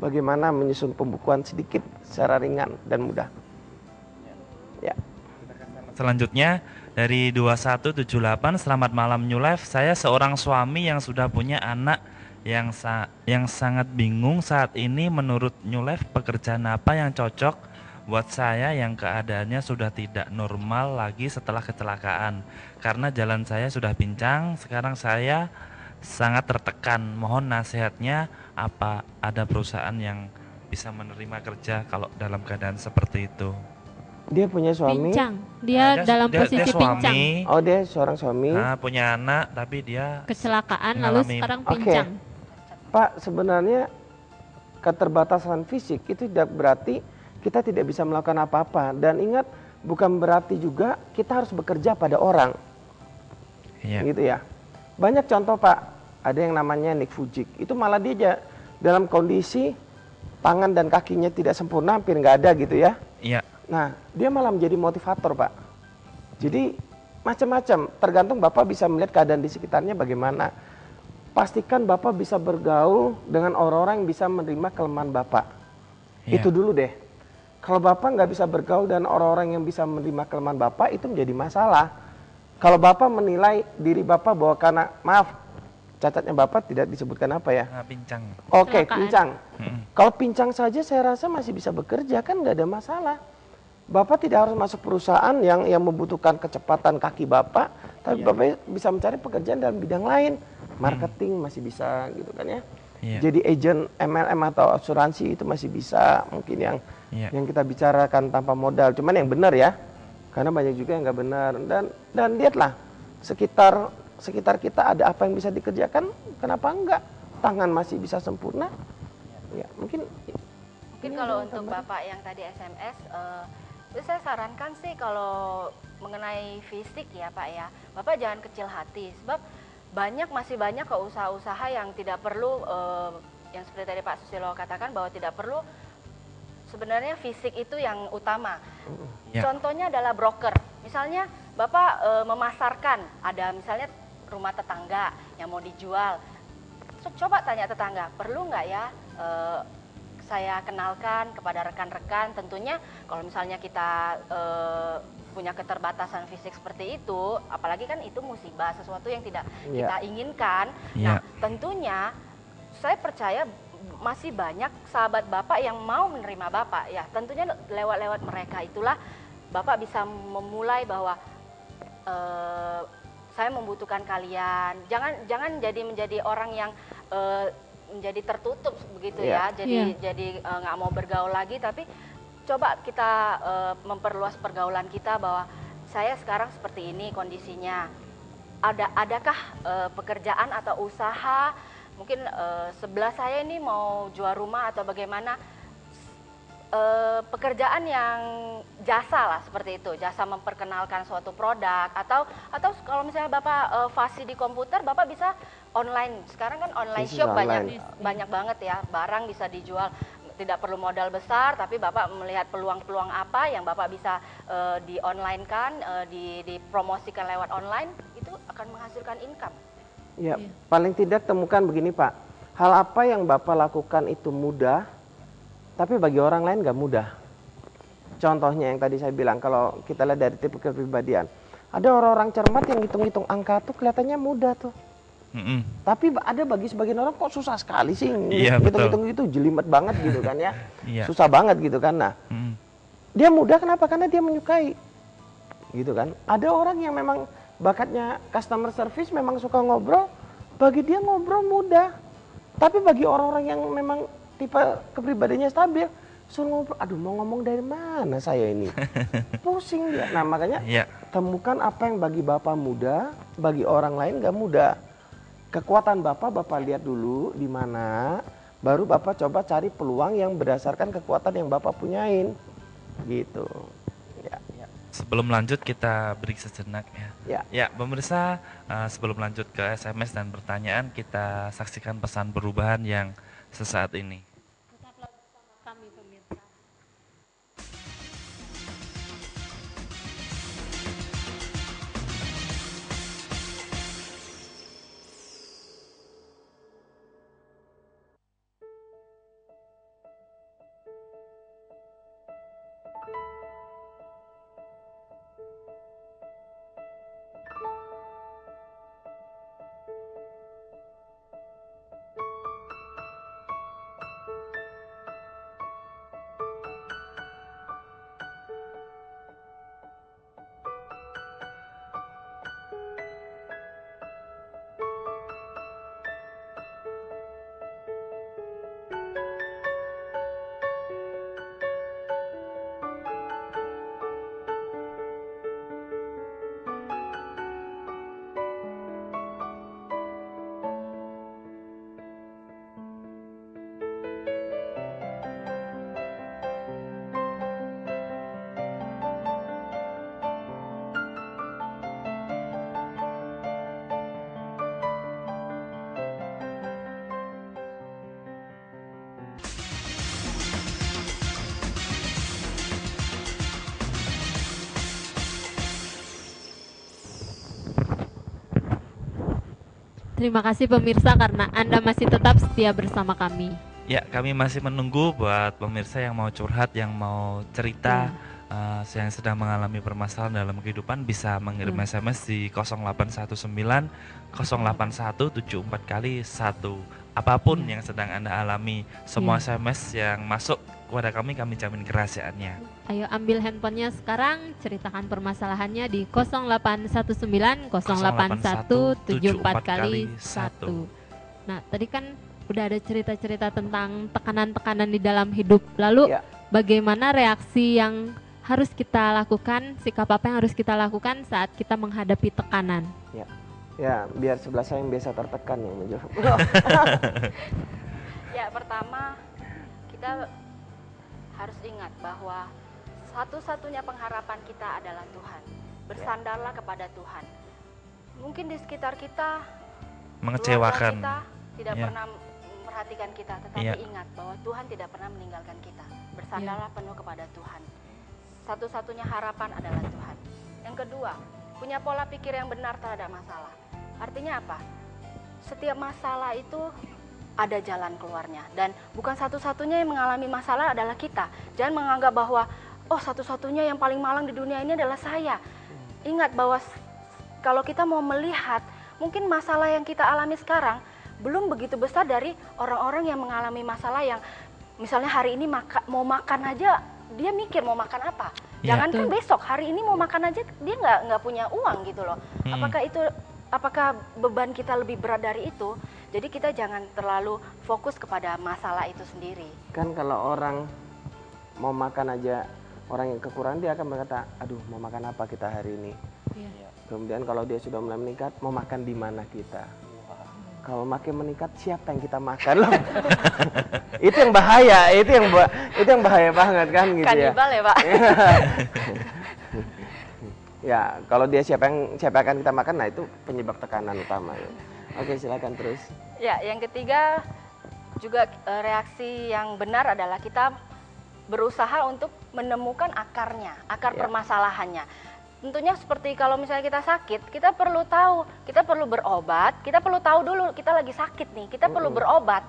bagaimana menyusun pembukuan sedikit secara ringan dan mudah. Ya. Selanjutnya dari 2178, selamat malam New Life. Saya seorang suami yang sudah punya anak yang sangat bingung saat ini. Menurut New Life, pekerjaan apa yang cocok buat saya yang keadaannya sudah tidak normal lagi setelah kecelakaan? Karena jalan saya sudah pincang, sekarang saya sangat tertekan. Mohon nasihatnya, apa ada perusahaan yang bisa menerima kerja kalau dalam keadaan seperti itu? Dia punya suami. Pincang. Dia dalam posisi pincang. suami, Oh, dia seorang suami. punya anak tapi dia Kecelakaan lalu mengalami- sekarang Oke. pincang. Pak, sebenarnya keterbatasan fisik itu tidak berarti kita tidak bisa melakukan apa-apa. Dan ingat, bukan berarti juga kita harus bekerja pada orang. Iya. Gitu ya. Banyak contoh, Pak. Ada yang namanya Nick Vujicic. Itu malah dia dalam kondisi tangan dan kakinya tidak sempurna, hampir nggak ada gitu ya. Iya. Nah, dia malah menjadi motivator, Pak. Jadi macam-macam, tergantung Bapak bisa melihat keadaan di sekitarnya bagaimana. Pastikan Bapak bisa bergaul dengan orang-orang yang bisa menerima kelemahan Bapak. Iya. Itu dulu deh. Kalau Bapak nggak bisa bergaul dengan orang-orang yang bisa menerima kelemahan Bapak, itu menjadi masalah. Kalau Bapak menilai diri Bapak bahwa karena, maaf, cacatnya Bapak tidak disebutkan apa ya? Pincang. Oke, Kecelakaan. pincang. Kalau pincang saja saya rasa masih bisa bekerja, kan nggak ada masalah. Bapak tidak harus masuk perusahaan yang membutuhkan kecepatan kaki Bapak, tapi Bapak bisa mencari pekerjaan dalam bidang lain. Marketing masih bisa gitu kan ya. Iya. Jadi agent MLM atau asuransi itu masih bisa, mungkin yang kita bicarakan tanpa modal. Cuman yang benar ya, karena banyak juga yang nggak benar. Dan lihatlah sekitar kita ada apa yang bisa dikerjakan, kenapa enggak? Tangan masih bisa sempurna. Ya, mungkin Kalau untuk Bapak yang tadi SMS, itu saya sarankan sih kalau mengenai fisik ya Pak ya, Bapak jangan kecil hati, sebab masih banyak usaha-usaha yang tidak perlu, yang seperti tadi Pak Susilo katakan bahwa tidak perlu sebenarnya fisik itu yang utama. Ya. Contohnya adalah broker, misalnya Bapak memasarkan, ada misalnya rumah tetangga yang mau dijual, coba tanya tetangga, perlu nggak ya saya kenalkan kepada rekan-rekan. Tentunya kalau misalnya kita punya keterbatasan fisik seperti itu, apalagi kan itu musibah, sesuatu yang tidak kita inginkan. Nah, tentunya saya percaya masih banyak sahabat Bapak yang mau menerima Bapak ya. Tentunya lewat mereka itulah Bapak bisa memulai bahwa saya membutuhkan kalian. Jangan menjadi orang yang menjadi tertutup begitu ya. Jadi nggak mau bergaul lagi, tapi coba kita memperluas pergaulan kita bahwa saya sekarang seperti ini kondisinya. Adakah pekerjaan atau usaha mungkin sebelah saya ini mau jual rumah atau bagaimana, pekerjaan yang jasa lah seperti itu, jasa memperkenalkan suatu produk atau kalau misalnya Bapak fasih di komputer, Bapak bisa online. Sekarang kan online shop banyak banget ya, barang bisa dijual, tidak perlu modal besar, tapi Bapak melihat peluang-peluang apa yang Bapak bisa di online kan, dipromosikan lewat online, itu akan menghasilkan income. Ya, paling tidak temukan begini Pak, hal apa yang Bapak lakukan itu mudah, tapi bagi orang lain nggak mudah. Contohnya yang tadi saya bilang, kalau kita lihat dari tipe kepribadian, ada orang-orang cermat yang hitung-hitung angka tuh kelihatannya mudah tuh. Tapi ada bagi sebagian orang kok susah sekali sih, hitung-hitung itu jelimet banget gitu kan ya, susah banget gitu kan. Nah, dia mudah kenapa? Karena dia menyukai, gitu kan. Ada orang yang memang bakatnya customer service, memang suka ngobrol, bagi dia ngobrol mudah. Tapi bagi orang-orang yang memang tipe kepribadiannya stabil, suruh ngobrol, aduh mau ngomong dari mana saya ini, pusing dia. Nah makanya temukan apa yang bagi Bapak mudah, bagi orang lain gak mudah. Kekuatan Bapak lihat dulu di mana, baru Bapak coba cari peluang yang berdasarkan kekuatan yang Bapak punyain, gitu. Sebelum lanjut kita break sejenak ya. Ya. Pemirsa, sebelum lanjut ke SMS dan pertanyaan, kita saksikan pesan perubahan yang sesaat ini. Tetaplah bersama kami pemirsa. Terima kasih pemirsa karena Anda masih tetap setia bersama kami. Ya, kami masih menunggu buat pemirsa yang mau curhat, yang mau cerita, yang sedang mengalami permasalahan dalam kehidupan, bisa mengirim SMS di 0819 081 74 kali 1. Apapun yang sedang Anda alami, semua SMS yang masuk kepada kami jamin kerahasiaannya. Ayo ambil handphonenya sekarang, ceritakan permasalahannya di 0819 081 74 kali 1. Nah, tadi kan udah ada cerita-cerita tentang tekanan-tekanan di dalam hidup. Lalu bagaimana reaksi yang harus kita lakukan, sikap apa yang harus kita lakukan saat kita menghadapi tekanan? Ya, biar sebelah saya yang biasa tertekan yang menjawab. Ya, pertama kita harus ingat bahwa satu-satunya pengharapan kita adalah Tuhan. Bersandarlah kepada Tuhan. Mungkin di sekitar kita mengecewakan, kita tidak pernah memperhatikan kita, tetapi ingat bahwa Tuhan tidak pernah meninggalkan kita. Bersandarlah penuh kepada Tuhan. Satu-satunya harapan adalah Tuhan. Yang kedua, punya pola pikir yang benar terhadap masalah. Artinya apa? Setiap masalah itu ada jalan keluarnya, dan bukan satu-satunya yang mengalami masalah adalah kita. Jangan menganggap bahwa satu-satunya yang paling malang di dunia ini adalah saya. Ingat bahwa kalau kita mau melihat, mungkin masalah yang kita alami sekarang belum begitu besar dari orang-orang yang mengalami masalah yang misalnya hari ini mau makan aja dia mikir mau makan apa. Jangankan besok, hari ini mau makan aja dia nggak punya uang gitu loh. Apakah beban kita lebih berat dari itu? Jadi kita jangan terlalu fokus kepada masalah itu sendiri. Kan kalau orang mau makan aja, orang yang kekurangan dia akan berkata, aduh mau makan apa kita hari ini. Kemudian kalau dia sudah mulai meningkat, mau makan di mana kita. Kalau makin meningkat, siapa yang kita makan loh? Itu yang bahaya, itu yang bahaya banget kan gitu ya. Kanibal ya Pak. Ya, kalau dia siapa akan kita makan, nah itu penyebab tekanan utama. Ya. Oke, silakan terus. Ya, yang ketiga juga reaksi yang benar adalah kita berusaha untuk menemukan akarnya, akar permasalahannya. Tentunya seperti kalau misalnya kita sakit, kita perlu tahu, kita perlu berobat, kita perlu tahu dulu kita lagi sakit nih, kita perlu berobat,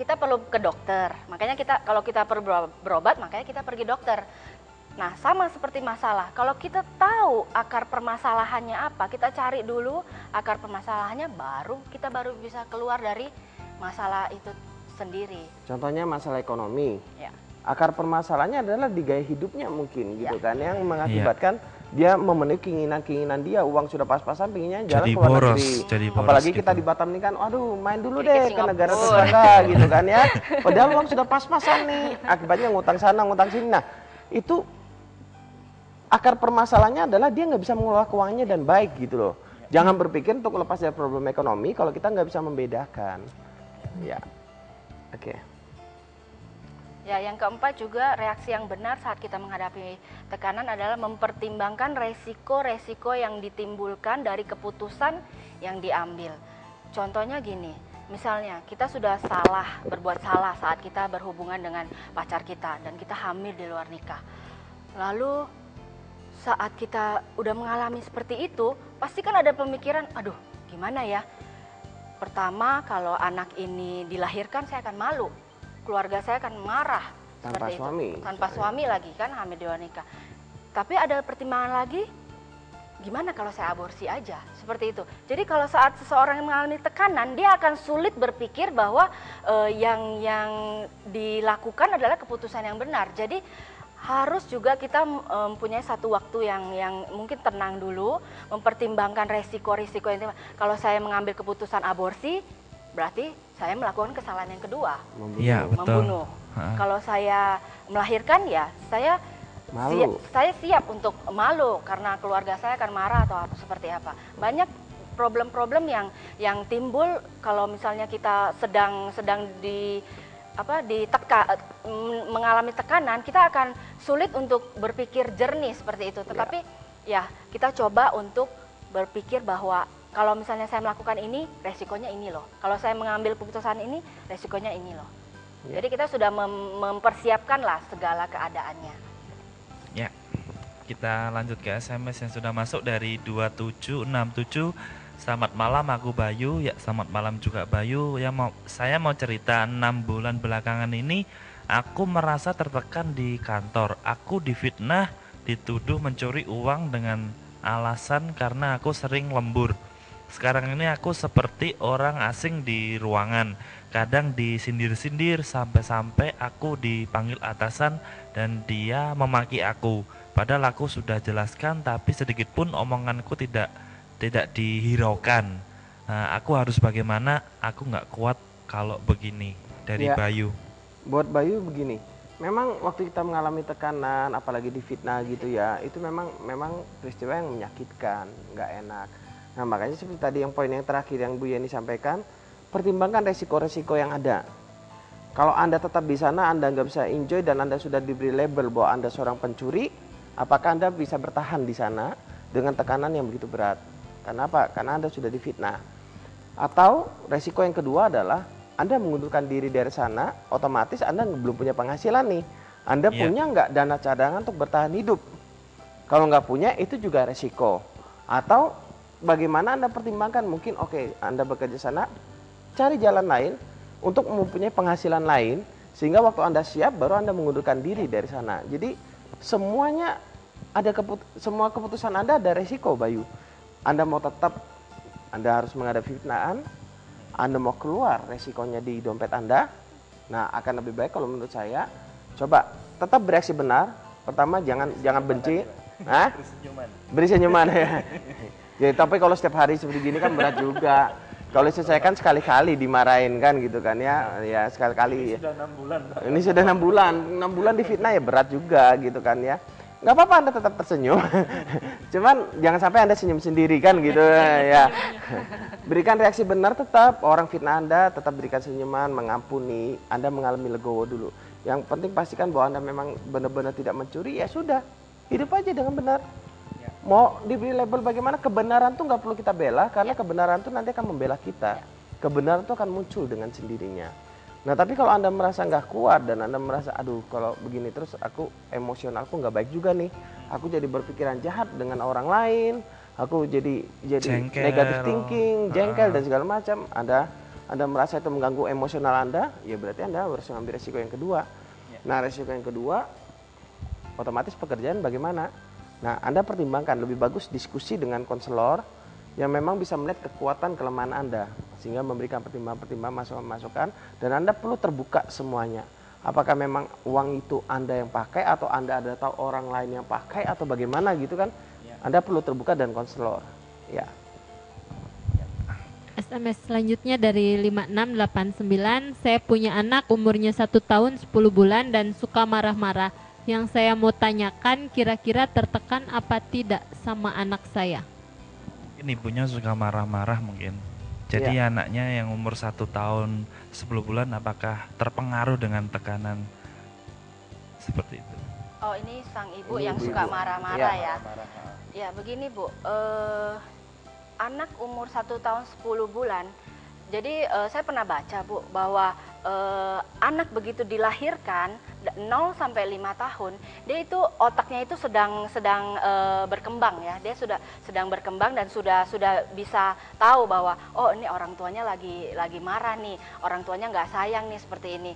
kita perlu ke dokter. Makanya kalau kita perlu berobat, makanya kita pergi dokter. Nah, sama seperti masalah, kalau kita tahu akar permasalahannya apa, kita cari dulu akar permasalahannya, kita baru bisa keluar dari masalah itu sendiri. Contohnya masalah ekonomi. Akar permasalahannya adalah di gaya hidupnya mungkin gitu kan, yang mengakibatkan dia memenuhi keinginan dia, uang sudah pas-pasan, pengennya jalan ke luar negeri. Apalagi kita di Batam nih kan, aduh main dulu deh ke negara tetangga gitu kan ya. Padahal uang sudah pas-pasan nih, akibatnya ngutang sana, ngutang sini. Nah, itu akar permasalahannya adalah dia nggak bisa mengelola keuangannya dan baik gitu loh. Jangan berpikir untuk lepas dari problem ekonomi kalau kita nggak bisa membedakan. Ya, oke. Ya, yang keempat juga reaksi yang benar saat kita menghadapi tekanan adalah mempertimbangkan resiko-resiko yang ditimbulkan dari keputusan yang diambil. Contohnya gini, misalnya kita sudah berbuat salah saat kita berhubungan dengan pacar kita dan kita hamil di luar nikah. Lalu saat kita udah mengalami seperti itu, pasti kan ada pemikiran, aduh gimana ya? Pertama, kalau anak ini dilahirkan saya akan malu. Keluarga saya akan marah tanpa suami. Tanpa suami lagi kan, hamil di luar nikah. Tapi ada pertimbangan lagi, gimana kalau saya aborsi aja? Seperti itu. Jadi kalau saat seseorang mengalami tekanan, dia akan sulit berpikir bahwa yang dilakukan adalah keputusan yang benar. Jadi harus juga kita mempunyai satu waktu yang mungkin tenang dulu, mempertimbangkan resiko-resiko yang kalau saya mengambil keputusan aborsi, berarti saya melakukan kesalahan yang kedua, membunuh. Kalau saya melahirkan, ya saya siap untuk malu karena keluarga saya akan marah atau seperti apa. Banyak problem-problem yang timbul kalau misalnya kita sedang mengalami tekanan, kita akan sulit untuk berpikir jernih seperti itu. Tetapi ya kita coba untuk berpikir bahwa kalau misalnya saya melakukan ini, resikonya ini loh. Kalau saya mengambil keputusan ini, resikonya ini loh. Jadi kita sudah mempersiapkanlah segala keadaannya. Ya, kita lanjut ke SMS yang sudah masuk dari 2767. Selamat malam, aku Bayu. Ya, selamat malam juga Bayu. Saya mau cerita 6 bulan belakangan ini aku merasa tertekan di kantor. Aku difitnah, dituduh mencuri uang dengan alasan karena aku sering lembur. Sekarang ini aku seperti orang asing di ruangan. Kadang disindir-sindir sampai-sampai aku dipanggil atasan dan dia memaki aku. Padahal aku sudah jelaskan tapi sedikit pun omonganku tidak dihiraukan. Nah, aku harus bagaimana? Aku nggak kuat kalau begini. Dari Ya. Bayu. Buat Bayu begini, memang waktu kita mengalami tekanan, apalagi difitnah gitu ya, itu memang peristiwa yang menyakitkan, nggak enak. Nah makanya seperti tadi yang poin yang terakhir yang Bu Yeni sampaikan, pertimbangkan resiko-resiko yang ada. Kalau Anda tetap di sana, Anda nggak bisa enjoy dan Anda sudah diberi label bahwa Anda seorang pencuri, apakah Anda bisa bertahan di sana dengan tekanan yang begitu berat? Kenapa? Karena Anda sudah difitnah. Atau resiko yang kedua adalah Anda mengundurkan diri dari sana, otomatis Anda belum punya penghasilan nih. Anda punya nggak dana cadangan untuk bertahan hidup? Kalau nggak punya, itu juga resiko. Atau bagaimana Anda pertimbangkan, mungkin oke, Anda bekerja sana, cari jalan lain untuk mempunyai penghasilan lain, sehingga waktu Anda siap, baru Anda mengundurkan diri dari sana. Jadi semuanya semua keputusan Anda ada resiko, Bayu. Anda mau tetap, Anda harus menghadapi fitnaan. Anda mau keluar, resikonya di dompet Anda. Nah, akan lebih baik kalau menurut saya, coba tetap bereaksi benar. Pertama, jangan benci. Beri senyuman ya. Ya, tapi kalau setiap hari seperti gini kan berat juga. Kalau saya kan sekali-kali dimarahin kan gitu kan ya. Ya sekali-kali. Ini sudah 6 bulan. Ini sudah 6 bulan. 6 bulan difitnah ya berat juga gitu kan ya. Nggak apa-apa Anda tetap tersenyum. Cuman jangan sampai Anda senyum sendiri kan gitu ya. Berikan reaksi benar tetap. Orang fitnah Anda tetap berikan senyuman, mengampuni. Anda mengalami legowo dulu. Yang penting pastikan bahwa Anda memang benar-benar tidak mencuri, ya sudah. Hidup aja dengan benar. Mau diberi label bagaimana, kebenaran tuh nggak perlu kita bela. Karena kebenaran tuh nanti akan membela kita. Kebenaran tuh akan muncul dengan sendirinya. Nah tapi kalau Anda merasa nggak kuat dan Anda merasa aduh kalau begini terus aku emosionalku nggak baik juga nih, aku jadi berpikiran jahat dengan orang lain, aku jadi negative thinking, jengkel dan segala macam. Anda merasa itu mengganggu emosional Anda, ya berarti Anda harus mengambil resiko yang kedua. Nah resiko yang kedua otomatis pekerjaan bagaimana? Nah Anda pertimbangkan, lebih bagus diskusi dengan konselor yang memang bisa melihat kekuatan kelemahan Anda, sehingga memberikan pertimbangan-pertimbangan, masukan-masukan, dan Anda perlu terbuka semuanya. Apakah memang uang itu Anda yang pakai, atau Anda ada tahu orang lain yang pakai, atau bagaimana gitu kan? Anda perlu terbuka dan konselor. Ya. SMS selanjutnya dari 5689, saya punya anak umurnya 1 tahun 10 bulan dan suka marah-marah. Yang saya mau tanyakan, kira-kira tertekan apa tidak sama anak saya? Ibunya suka marah-marah mungkin. Jadi anaknya yang umur 1 tahun 10 bulan apakah terpengaruh dengan tekanan seperti itu? Oh ini sang ibu yang suka marah-marah ya. Ya begini Bu, anak umur 1 tahun 10 bulan. Jadi saya pernah baca Bu bahwa anak begitu dilahirkan 0 sampai 5 tahun, dia itu otaknya itu sedang berkembang ya. Dia sedang berkembang dan sudah bisa tahu bahwa oh ini orang tuanya lagi marah nih, orang tuanya nggak sayang nih seperti ini.